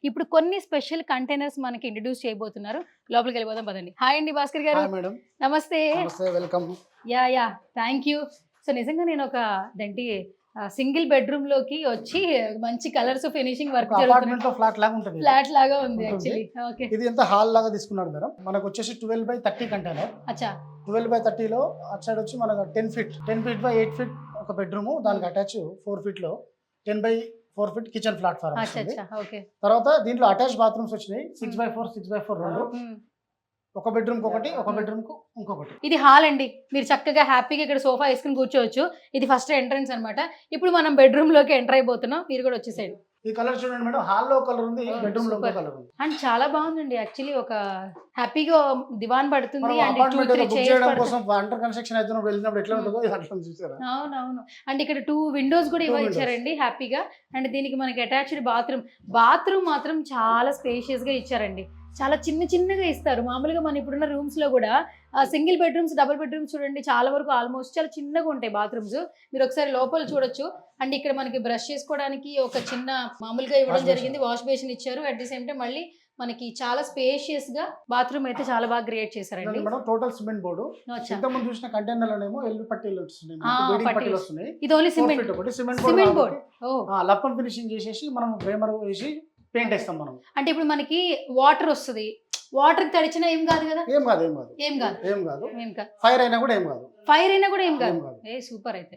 ఇప్పుడు కొన్ని special containers మనకి ఇంట్రడ్యూస్ చేయబోతున్నారు. లోపలికి వెళ్ళిపోదాం పదండి. హాయ్ అండి భాస్కర్ గారు. Hi madam. నమస్తే. నమస్తే, welcome. Yeah thank you. So నిజంగా నేను ఒక ఏంటి సింగిల్ బెడ్రూమ్ లోకి వచ్చి మంచి కలర్స్ ఫినిషింగ్ వర్క్ అపార్ట్మెంట్ లో ఫ్లాట్ లాగా ఉంటుంది. ఫ్లాట్ లాగా ఉంది ఉంటుంది. యాక్చువల్లీ. ఓకే. ఇది ఎంత హాల్ లాగా తీసుకున్నాడు మేడం. మనకు వచ్చేసి 12/30 కంటైనర్. అచ్చా. 12/30 లో అటు సైడ్ వచ్చి మనకు 10 ఫీట్ 8 ఫీట్ ఒక బెడ్రూమ్, దానికి అటాచ్ 4 ఫీట్ లో 10/4 ఫీట్ కిచెన్ ప్లాట్ఫామ్ వస్తుంది. ఓకే. తర్వాత దీంట్లో అటాచ్ బాత్రూమ్స్ వచ్చినాయి. 6x4 రెండు, ఒక బెడ్రూమ్ ఒకటి, ఒక బెడ్రూమ్ కు ఇంకొకటి. ఇది హాల్ అండి. మీరు చక్కగా హ్యాపీగా ఇక్కడ సోఫా వేసుకుని కూర్చోవచ్చు. ఇది ఫస్ట్ ఎంట్రన్స్ అన్నమాట. ఇప్పుడు మనం బెడ్రూమ్ లోకి ఎంటర్ అయిపోతున్నాం. మీరు కూడా వచ్చేసేయండి. ఈ కలర్ చూడండి మేడం, హాల్ లో కలర్ ఉంది, బెడ్రూమ్ లో కలర్ ఉంది. అండ్ చాలా బాగుందండి యాక్చువల్లీ. ఒక హ్యాపీగా దివాన్ పడుతుంది. మనం అండ్ అపార్ట్మెంట్ బుక్ చేయడం కోసం అండర్ కన్స్ట్రక్షన్ అవుతున్నప్పుడు వెళ్ళినప్పుడు ఎట్లా ఉంటుందో ఇది అట్లా చూసారా. అవునవును. అండ్ ఇక్కడ 2 విండోస్ కూడా ఇచ్చారండి హ్యాపీగా. అండ్ దీనికి మనకి అటాచ్డ్ బాత్రూమ్ మాత్రం చాలా స్పేషియస్ గా ఇచ్చారండి. చాలా చిన్నగా ఇస్తారు. మామూలుగా మన ఇప్పుడున్న రూమ్స్ లో కూడా సింగిల్ బెడ్రూమ్స్, డబుల్ బెడ్రూమ్స్ చూడండి, చాలా వరకు ఆల్మోస్ట్ చాలా చిన్నగా ఉంటాయి బాత్రూమ్స్. మీరు ఒకసారి లోపల చూడొచ్చు. అండ్ ఇక్కడ మనకి బ్రష్ చేసుకోవడానికి ఒక చిన్న మామూలుగా ఇవ్వడం జరిగింది. వాష్ బేసిన్ ఇచ్చారు. అట్ ది సేమ్ టైం మళ్ళీ మనకి చాలా స్పేషియస్ గా బాత్రూమ్ అయితే చాలా బాగా క్రియేట్ చేశారండి. Total cement board. ఇంతకుముందు చూసిన కంటైనర్లోనేమో ఎల్లు పట్టీలు వస్తున్నాయి. ఇది ఓన్లీ సిమెంట్ బోర్డ్. లప్పం ఫినిషింగ్ చేసేసి మనం ప్రైమర్ వేసి పెయింట్ వేస్తాం మనం. అంటే ఇప్పుడు మనకి వాటర్ వస్తుంది. వాటర్ తడిచినా ఏం కాదు కదా. ఏం కాదు. ఫైర్ అయినా కూడా ఏం కాదు. ఏ సూపర్ అయితే.